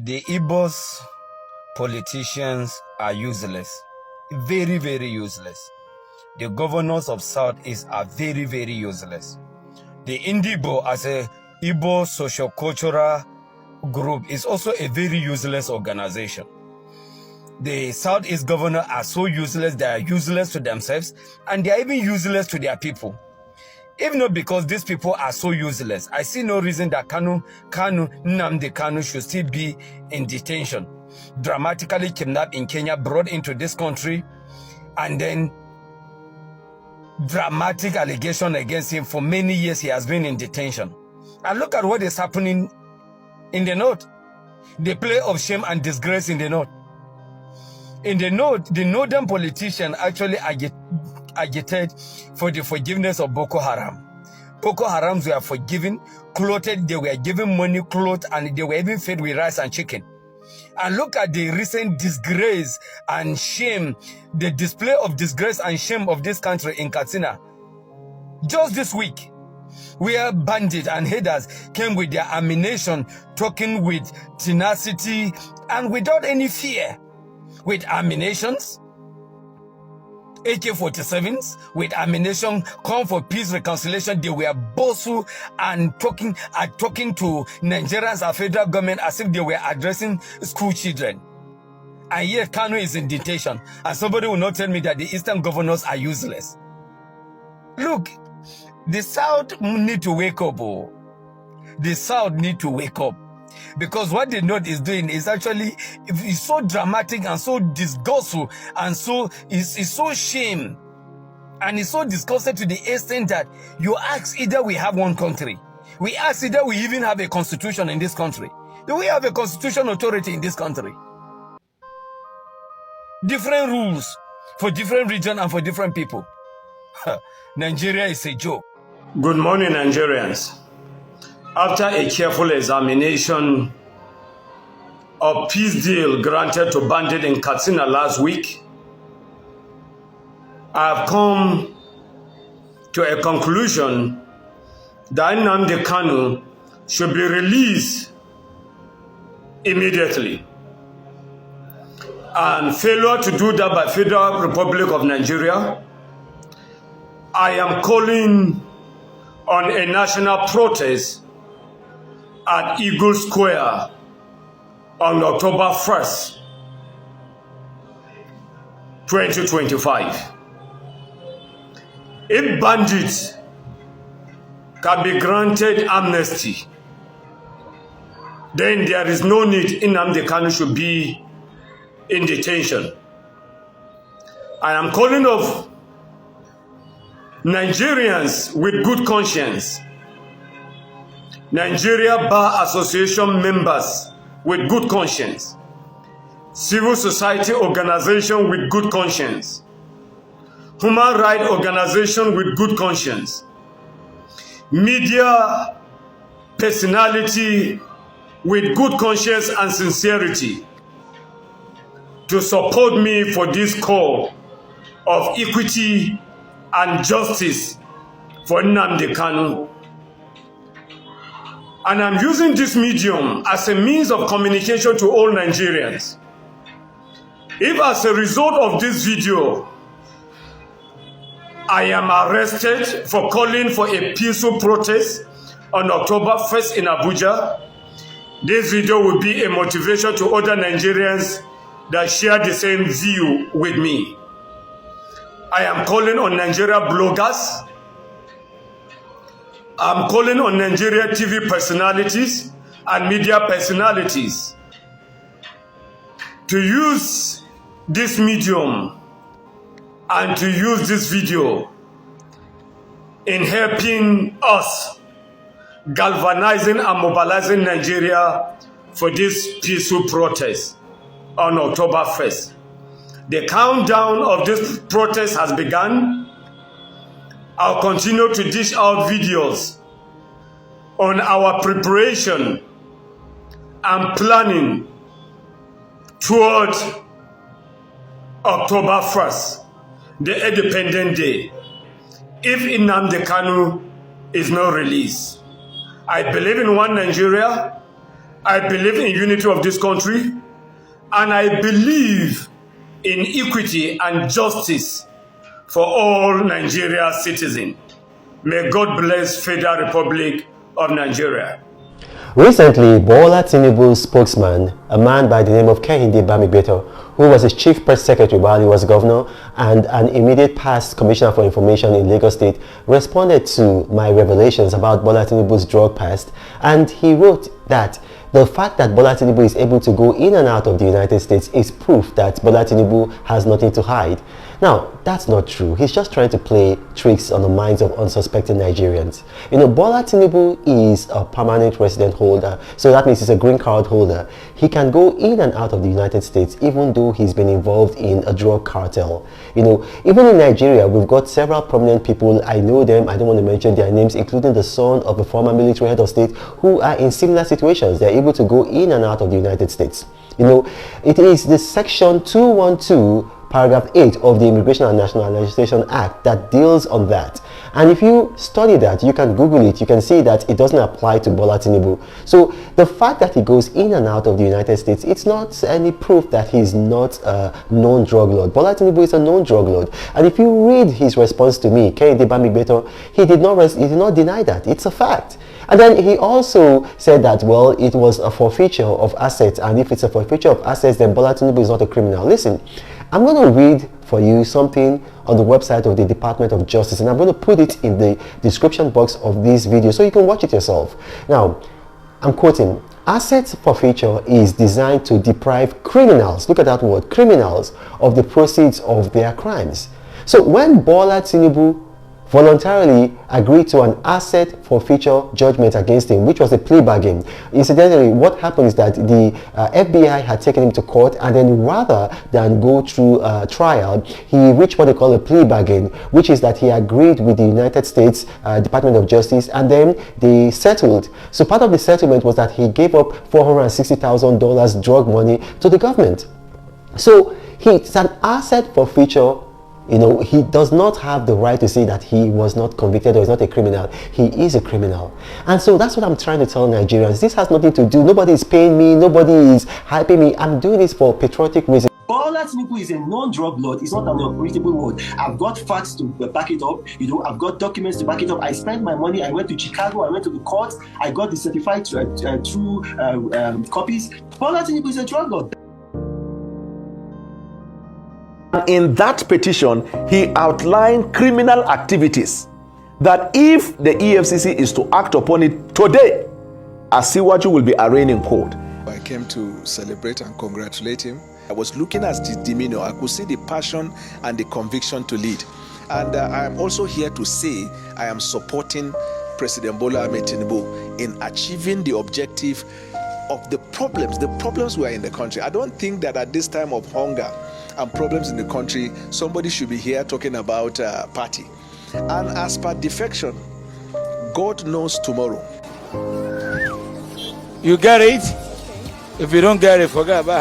The Igbos politicians are useless. Very, very useless. The governors of Southeast are very, very useless. The Igbo as a Igbo socio-cultural group is also a very useless organization. The Southeast governors are so useless, they are useless to themselves, and they are even useless to their people. If not because these people are so useless, I see no reason that Nnamdi Kanu should still be in detention. Dramatically kidnapped in Kenya, brought into this country, and then dramatic allegation against him. For many years, he has been in detention. And look at what is happening in the north. The play of shame and disgrace in the north. In the north, the northern politician actually agitated for the forgiveness of Boko Haram. Boko Harams were forgiven, clothed, they were given money, clothes, and they were even fed with rice and chicken. And look at the recent disgrace and shame, the display of disgrace and shame of this country in Katsina. Just this week, where bandits and haters came with their ammunition, talking with tenacity and without any fear, with ammunitions, AK-47s, with ammunition, come for peace, reconciliation. They were boastful and talking to Nigerians and federal government as if they were addressing school children. And yet Kanu is in detention. And somebody will not tell me that the Eastern governors are useless. Look, the South need to wake up. Oh. The South need to wake up. Because what the North is doing is actually is so dramatic and so disgustful and so is so shame and it's so disgusting to the extent that you ask either we have one country, we ask either we even have a constitution in this country. Do we have a constitutional authority in this country? Different rules for different regions and for different people. Nigeria is a joke. Good morning, Nigerians. After a careful examination of peace deal granted to bandits in Katsina last week, I have come to a conclusion that Nnamdi Kanu should be released immediately. And failure to do that by Federal Republic of Nigeria, I am calling on a national protest at Eagle Square on October 1st, 2025. If bandits can be granted amnesty, then there is no need Nnamdi Kanu should be in detention. I am calling of Nigerians with good conscience, Nigeria Bar Association members with good conscience, civil society organization with good conscience, human rights organization with good conscience, media personality with good conscience and sincerity to support me for this call of equity and justice for Nnamdi Kanu. And I'm using this medium as a means of communication to all Nigerians. If as a result of this video, I am arrested for calling for a peaceful protest on October 1st in Abuja, this video will be a motivation to other Nigerians that share the same view with me. I am calling on Nigeria bloggers, I'm calling on Nigeria TV personalities and media personalities to use this medium and to use this video in helping us galvanizing and mobilizing Nigeria for this peaceful protest on October 1st. The countdown of this protest has begun. I'll continue to dish out videos on our preparation and planning toward October 1st, the Independent Day, if Nnamdi Kanu is not released. I believe in one Nigeria. I believe in unity of this country, and I believe in equity and justice for all Nigeria citizens. May God bless Federal Republic of Nigeria. Recently, Bola Tinubu's spokesman, a man by the name of Kehinde Bamigbeto, who was his chief press secretary while he was governor and an immediate past commissioner for information in Lagos State, responded to my revelations about Bola Tinubu's drug past, and he wrote that the fact that Bola Tinubu is able to go in and out of the United States is proof that Bola Tinubu has nothing to hide. Now, that's not true. He's just trying to play tricks on the minds of unsuspecting Nigerians. You know, Bola Tinubu is a permanent resident holder, so that means he's a green card holder. He can go in and out of the United States even though he's been involved in a drug cartel. You know, even in Nigeria, we've got several prominent people, I know them, I don't want to mention their names, including the son of a former military head of state, who are in similar situations. They're able to go in and out of the United States. You know, it is the section 212 paragraph 8 of the Immigration and Nationalization Act that deals on that. And if you study that, you can Google it, you can see that it doesn't apply to Bola Tinubu. So the fact that he goes in and out of the United States, it's not any proof that he's not a known drug lord. Bola Tinubu is a known drug lord. And if you read his response to me, Kehinde Bamigbeto, he did not deny that. It's a fact. And then he also said that, well, it was a forfeiture of assets, and if it's a forfeiture of assets, then Bola Tinubu is not a criminal. Listen, I'm going to read for you something on the website of the Department of Justice, and I'm going to put it in the description box of this video so you can watch it yourself. Now, I'm quoting, "Asset forfeiture is designed to deprive criminals," look at that word, criminals, "of the proceeds of their crimes." So when Bola Tinubu voluntarily agreed to an asset forfeiture judgment against him, which was a plea bargain. Incidentally, what happened is that the FBI had taken him to court, and then rather than go through a trial, he reached what they call a plea bargain, which is that he agreed with the United States Department of Justice, and then they settled. So part of the settlement was that he gave up $460,000 drug money to the government. So it's an asset forfeiture. You know, he does not have the right to say that he was not convicted or is not a criminal. He is a criminal. And so that's what I'm trying to tell Nigerians. This has nothing to do. Nobody is paying me. Nobody is hyping me. I'm doing this for patriotic reasons. Bola Tinubu is a non-drug lord. It's not an operable word. I've got facts to back it up. You know, I've got documents to back it up. I spent my money. I went to Chicago. I went to the court. I got the certified true copies. Bola Tinubu is a drug lord. In that petition, he outlined criminal activities that if the EFCC is to act upon it today, Asiwaju will be arraigned in court. I came to celebrate and congratulate him. I was looking at his demeanor. I could see the passion and the conviction to lead. And I am also here to say I am supporting President Bola Ahmed Tinubu in achieving the objective of the problems we are in the country. I don't think that at this time of hunger and problems in the country, somebody should be here talking about party. And as per defection, God knows tomorrow. You get it? If you don't get it, forget about it.